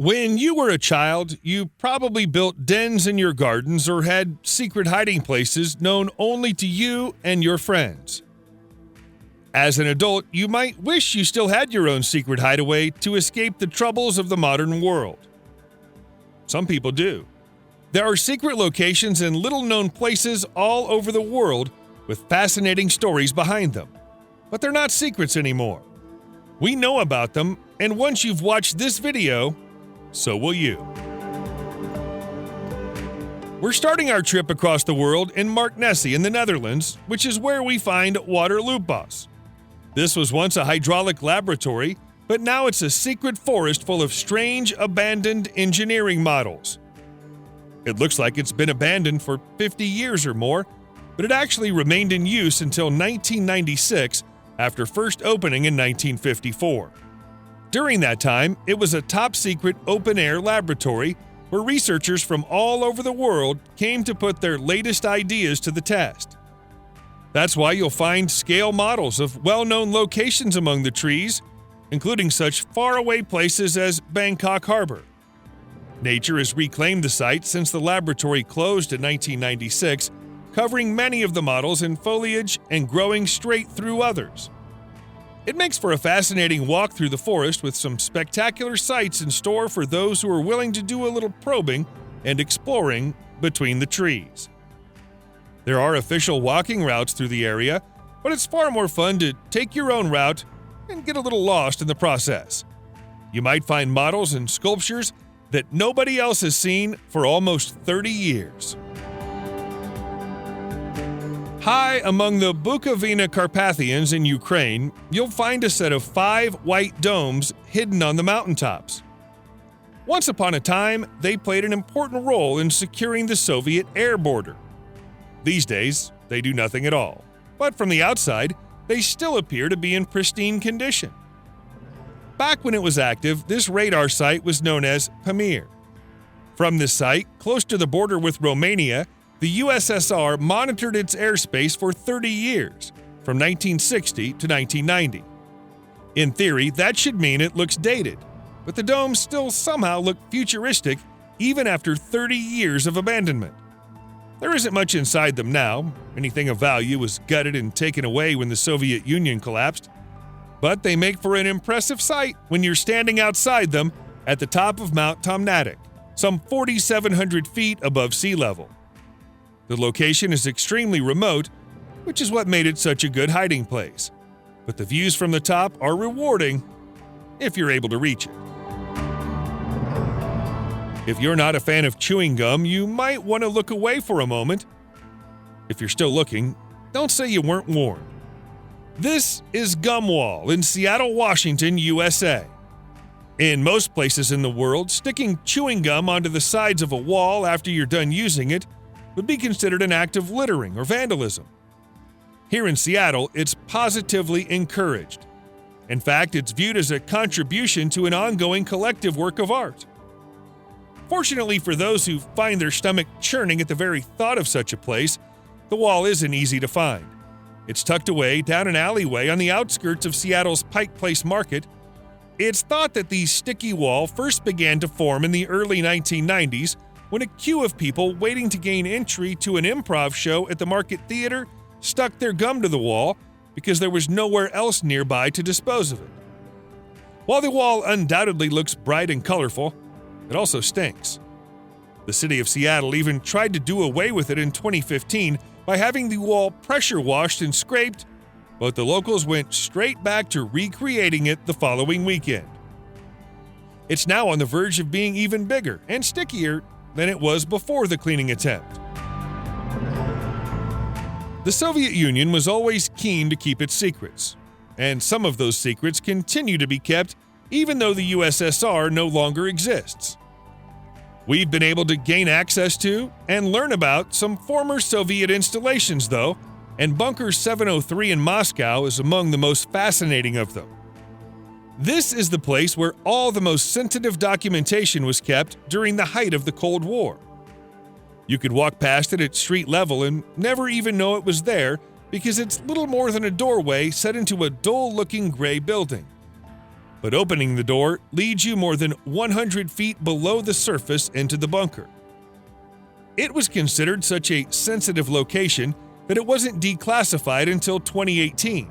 When you were a child, you probably built dens in your gardens or had secret hiding places known only to you and your friends. As an adult, you might wish you still had your own secret hideaway to escape the troubles of the modern world. Some people do. There are secret locations in little-known places all over the world with fascinating stories behind them. But they're not secrets anymore. We know about them, and once you've watched this video, so will you. We're starting our trip across the world in Marknesse in the Netherlands, which is where we find Waterloopbos. This was once a hydraulic laboratory, but now it's a secret forest full of strange, abandoned engineering models. It looks like it's been abandoned for 50 years or more, but it actually remained in use until 1996 after first opening in 1954. During that time, it was a top-secret open-air laboratory where researchers from all over the world came to put their latest ideas to the test. That's why you'll find scale models of well-known locations among the trees, including such faraway places as Bangkok Harbor. Nature has reclaimed the site since the laboratory closed in 1996, covering many of the models in foliage and growing straight through others. It makes for a fascinating walk through the forest with some spectacular sights in store for those who are willing to do a little probing and exploring between the trees. There are official walking routes through the area, but it's far more fun to take your own route and get a little lost in the process. You might find models and sculptures that nobody else has seen for almost 30 years. High among the Bukovina Carpathians in Ukraine, you'll find a set of 5 white domes hidden on the mountaintops. Once upon a time, they played an important role in securing the Soviet air border. These days, they do nothing at all, but from the outside, they still appear to be in pristine condition. Back when it was active, this radar site was known as Pamir. From this site, close to the border with Romania, the USSR monitored its airspace for 30 years, from 1960 to 1990. In theory, that should mean it looks dated, but the domes still somehow look futuristic even after 30 years of abandonment. There isn't much inside them now. Anything of value was gutted and taken away when the Soviet Union collapsed. But they make for an impressive sight when you're standing outside them at the top of Mount Tomnatic, some 4,700 feet above sea level. The location is extremely remote, which is what made it such a good hiding place. But the views from the top are rewarding if you're able to reach it. If you're not a fan of chewing gum, you might want to look away for a moment. If you're still looking, don't say you weren't warned. This is Gumwall in Seattle, Washington, USA. In most places in the world, sticking chewing gum onto the sides of a wall after you're done using it would be considered an act of littering or vandalism. Here in Seattle, it's positively encouraged. In fact, it's viewed as a contribution to an ongoing collective work of art. Fortunately for those who find their stomach churning at the very thought of such a place, the wall isn't easy to find. It's tucked away down an alleyway on the outskirts of Seattle's Pike Place Market. It's thought that the sticky wall first began to form in the early 1990s when a queue of people waiting to gain entry to an improv show at the Market Theater stuck their gum to the wall because there was nowhere else nearby to dispose of it. While the wall undoubtedly looks bright and colorful, it also stinks. The city of Seattle even tried to do away with it in 2015 by having the wall pressure washed and scraped, but the locals went straight back to recreating it the following weekend. It's now on the verge of being even bigger and stickier than it was before the cleaning attempt. The Soviet Union was always keen to keep its secrets, and some of those secrets continue to be kept even though the USSR no longer exists. We've been able to gain access to and learn about some former Soviet installations, though, and Bunker 703 in Moscow is among the most fascinating of them. This is the place where all the most sensitive documentation was kept during the height of the Cold War. You could walk past it at street level and never even know it was there because it's little more than a doorway set into a dull-looking gray building. but opening the door leads you more than 100 feet below the surface into the bunker. It was considered such a sensitive location that it wasn't declassified until 2018.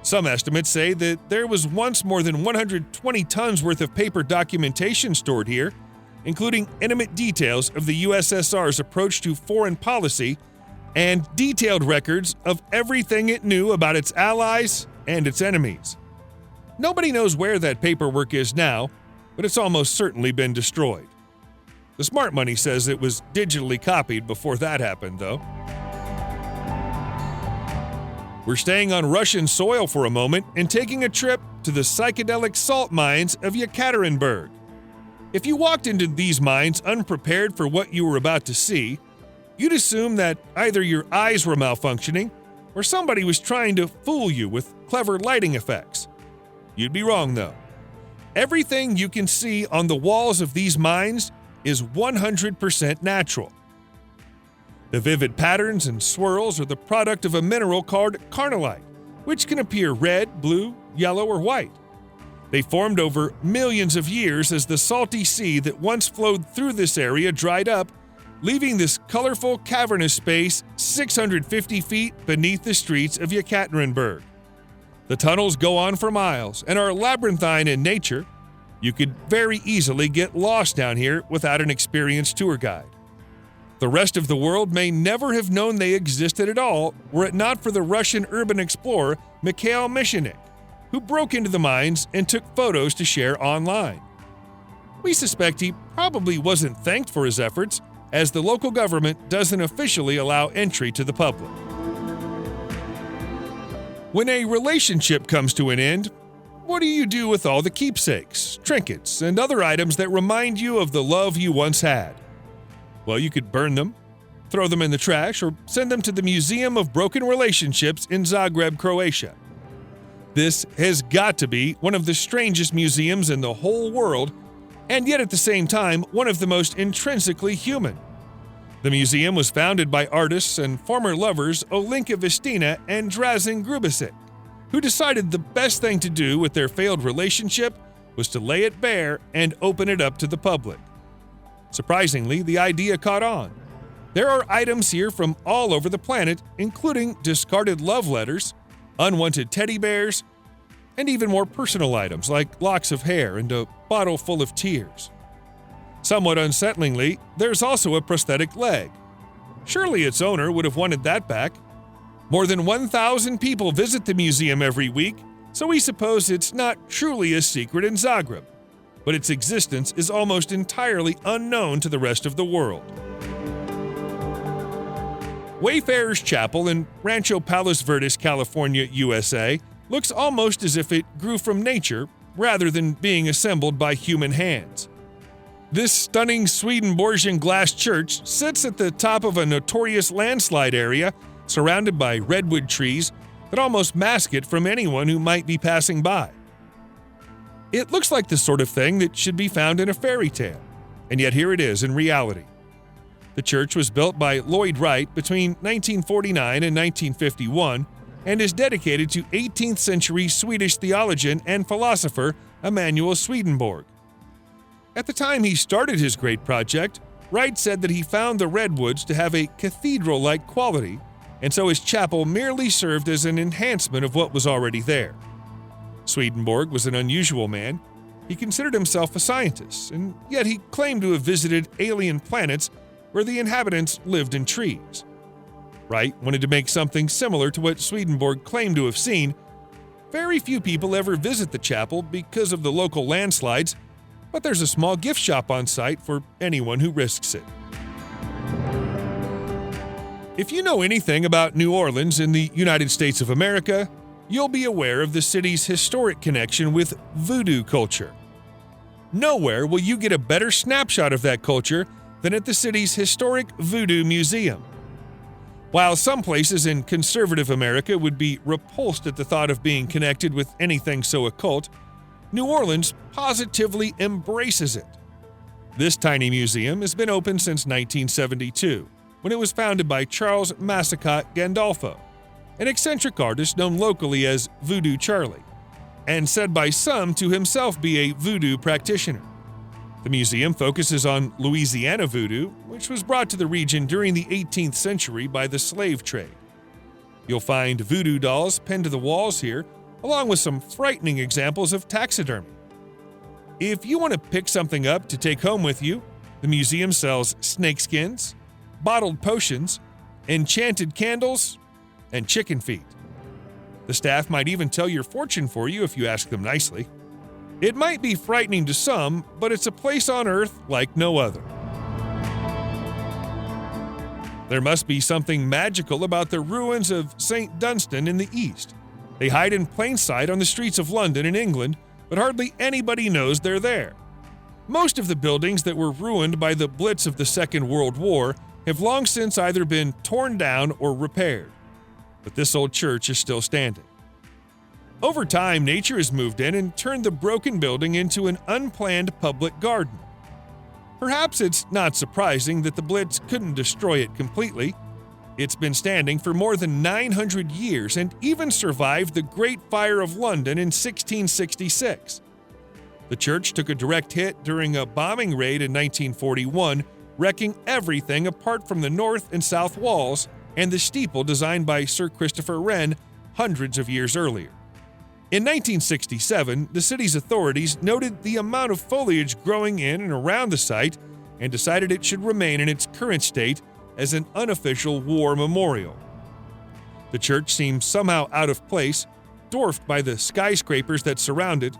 Some estimates say that there was once more than 120 tons worth of paper documentation stored here, including intimate details of the USSR's approach to foreign policy and detailed records of everything it knew about its allies and its enemies. Nobody knows where that paperwork is now, but it's almost certainly been destroyed. The smart money says it was digitally copied before that happened, though. We're staying on Russian soil for a moment and taking a trip to the psychedelic salt mines of Yekaterinburg. If you walked into these mines unprepared for what you were about to see, you'd assume that either your eyes were malfunctioning or somebody was trying to fool you with clever lighting effects. You'd be wrong, though. Everything you can see on the walls of these mines is 100% natural. The vivid patterns and swirls are the product of a mineral called carnallite, which can appear red, blue, yellow, or white. They formed over millions of years as the salty sea that once flowed through this area dried up, leaving this colorful, cavernous space 650 feet beneath the streets of Yekaterinburg. The tunnels go on for miles and are labyrinthine in nature. You could very easily get lost down here without an experienced tour guide. The rest of the world may never have known they existed at all were it not for the Russian urban explorer Mikhail Mishenik, who broke into the mines and took photos to share online. We suspect he probably wasn't thanked for his efforts, as the local government doesn't officially allow entry to the public. When a relationship comes to an end, what do you do with all the keepsakes, trinkets, and other items that remind you of the love you once had? Well, you could burn them, throw them in the trash, or send them to the Museum of Broken Relationships in Zagreb, Croatia. This has got to be one of the strangest museums in the whole world, and yet at the same time, one of the most intrinsically human. The museum was founded by artists and former lovers Olenka Vestina and Drazen Grubasic, who decided the best thing to do with their failed relationship was to lay it bare and open it up to the public. Surprisingly, the idea caught on. There are items here from all over the planet, including discarded love letters, unwanted teddy bears, and even more personal items like locks of hair and a bottle full of tears. Somewhat unsettlingly, there's also a prosthetic leg. Surely its owner would have wanted that back. More than 1,000 people visit the museum every week, so we suppose it's not truly a secret in Zagreb, but its existence is almost entirely unknown to the rest of the world. Wayfarer's Chapel in Rancho Palos Verdes, California, USA, looks almost as if it grew from nature rather than being assembled by human hands. This stunning Swedenborgian glass church sits at the top of a notorious landslide area surrounded by redwood trees that almost mask it from anyone who might be passing by. It looks like the sort of thing that should be found in a fairy tale, and yet here it is in reality. The church was built by Lloyd Wright between 1949 and 1951 and is dedicated to 18th century Swedish theologian and philosopher Emanuel Swedenborg. At the time he started his great project, Wright said that he found the redwoods to have a cathedral-like quality, and so his chapel merely served as an enhancement of what was already there. Swedenborg was an unusual man. He considered himself a scientist, and yet he claimed to have visited alien planets where the inhabitants lived in trees. Wright wanted to make something similar to what Swedenborg claimed to have seen. Very few people ever visit the chapel because of the local landslides, but there's a small gift shop on site for anyone who risks it. If you know anything about New Orleans in the United States of America, you'll be aware of the city's historic connection with voodoo culture. Nowhere will you get a better snapshot of that culture than at the city's historic Voodoo Museum. While some places in conservative America would be repulsed at the thought of being connected with anything so occult, New Orleans positively embraces it. This tiny museum has been open since 1972, when it was founded by Charles Massacott Gandolfo, an eccentric artist known locally as Voodoo Charlie, and said by some to himself be a voodoo practitioner. The museum focuses on Louisiana voodoo, which was brought to the region during the 18th century by the slave trade. You'll find voodoo dolls pinned to the walls here, along with some frightening examples of taxidermy. If you want to pick something up to take home with you, the museum sells snakeskins, bottled potions, enchanted candles, and chicken feet. The staff might even tell your fortune for you if you ask them nicely. It might be frightening to some, but it's a place on Earth like no other. There must be something magical about the ruins of St. Dunstan in the east. They hide in plain sight on the streets of London in England, but hardly anybody knows they're there. Most of the buildings that were ruined by the Blitz of the Second World War have long since either been torn down or repaired. But this old church is still standing. Over time, nature has moved in and turned the broken building into an unplanned public garden. Perhaps it's not surprising that the Blitz couldn't destroy it completely. It's been standing for more than 900 years and even survived the Great Fire of London in 1666. The church took a direct hit during a bombing raid in 1941, wrecking everything apart from the north and south walls and the steeple designed by Sir Christopher Wren hundreds of years earlier. In 1967, the city's authorities noted the amount of foliage growing in and around the site and decided it should remain in its current state as an unofficial war memorial. The church seems somehow out of place, dwarfed by the skyscrapers that surround it,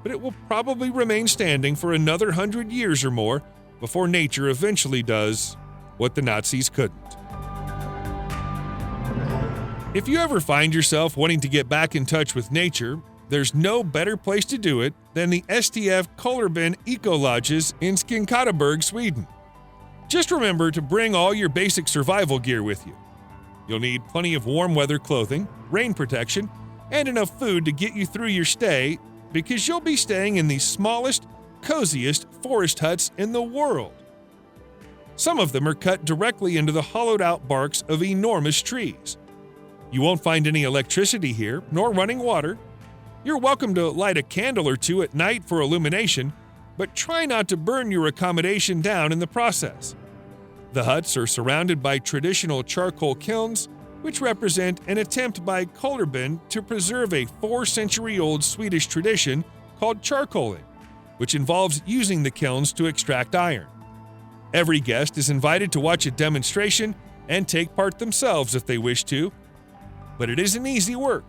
but it will probably remain standing for another 100 years or more before nature eventually does what the Nazis couldn't. If you ever find yourself wanting to get back in touch with nature, there's no better place to do it than the STF Kollarbyn Eco Lodges in Skinnskataberg, Sweden. Just remember to bring all your basic survival gear with you. You'll need plenty of warm weather clothing, rain protection, and enough food to get you through your stay, because you'll be staying in the smallest, coziest forest huts in the world. Some of them are cut directly into the hollowed-out barks of enormous trees. You won't find any electricity here, nor running water. You're welcome to light a candle or two at night for illumination, but try not to burn your accommodation down in the process. The huts are surrounded by traditional charcoal kilns, which represent an attempt by Kollarbyn to preserve a 4-century-old Swedish tradition called charcoaling, which involves using the kilns to extract iron. Every guest is invited to watch a demonstration and take part themselves if they wish to, but it isn't easy work.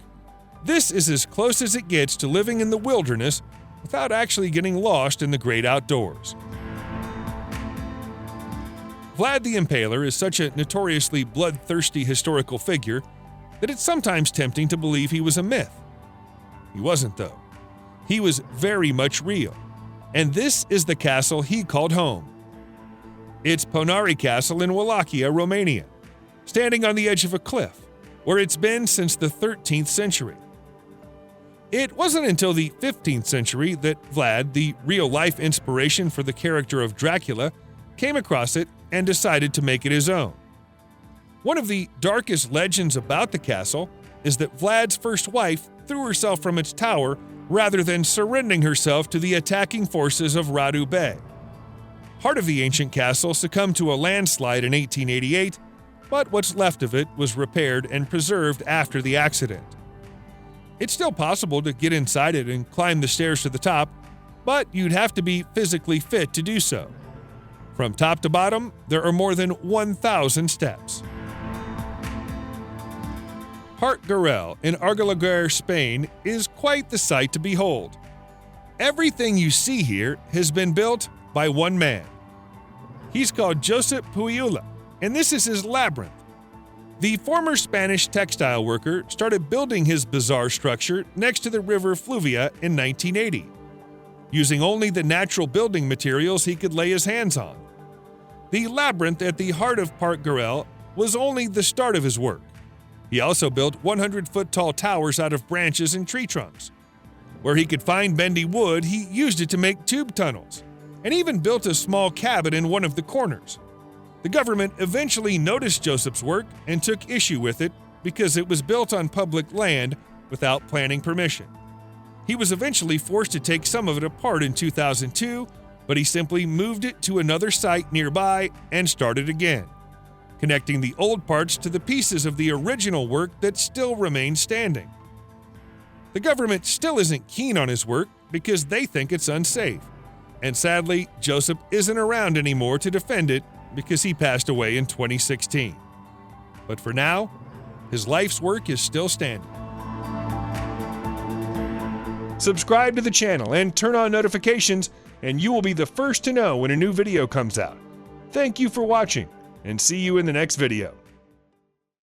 This is as close as it gets to living in the wilderness without actually getting lost in the great outdoors. Vlad the Impaler is such a notoriously bloodthirsty historical figure that it's sometimes tempting to believe he was a myth. He wasn't, though. He was very much real, and this is the castle he called home. It's Ponari Castle in Wallachia, Romania, standing on the edge of a cliff, where it's been since the 13th century. It wasn't until the 15th century that Vlad, the real-life inspiration for the character of Dracula, came across it and decided to make it his own. One of the darkest legends about the castle is that Vlad's first wife threw herself from its tower rather than surrendering herself to the attacking forces of Radu Bey. Part of the ancient castle succumbed to a landslide in 1888, but what's left of it was repaired and preserved after the accident. It's still possible to get inside it and climb the stairs to the top, but you'd have to be physically fit to do so. From top to bottom, there are more than 1,000 steps. Parc Güell in Argelaguer, Spain is quite the sight to behold. Everything you see here has been built by one man. He's called Josep Pujola, and this is his labyrinth. The former Spanish textile worker started building his bizarre structure next to the river Fluvia in 1980, using only the natural building materials he could lay his hands on. The labyrinth at the heart of Parc Güell was only the start of his work. He also built 100-foot-tall towers out of branches and tree trunks. Where he could find bendy wood, he used it to make tube tunnels, and even built a small cabin in one of the corners. The government eventually noticed Joseph's work and took issue with it because it was built on public land without planning permission. He was eventually forced to take some of it apart in 2002, but he simply moved it to another site nearby and started again, connecting the old parts to the pieces of the original work that still remain standing. The government still isn't keen on his work because they think it's unsafe, and sadly, Joseph isn't around anymore to defend it because he passed away in 2016. But for now, his life's work is still standing. Subscribe to the channel and turn on notifications, and you will be the first to know when a new video comes out. Thank you for watching, and see you in the next video.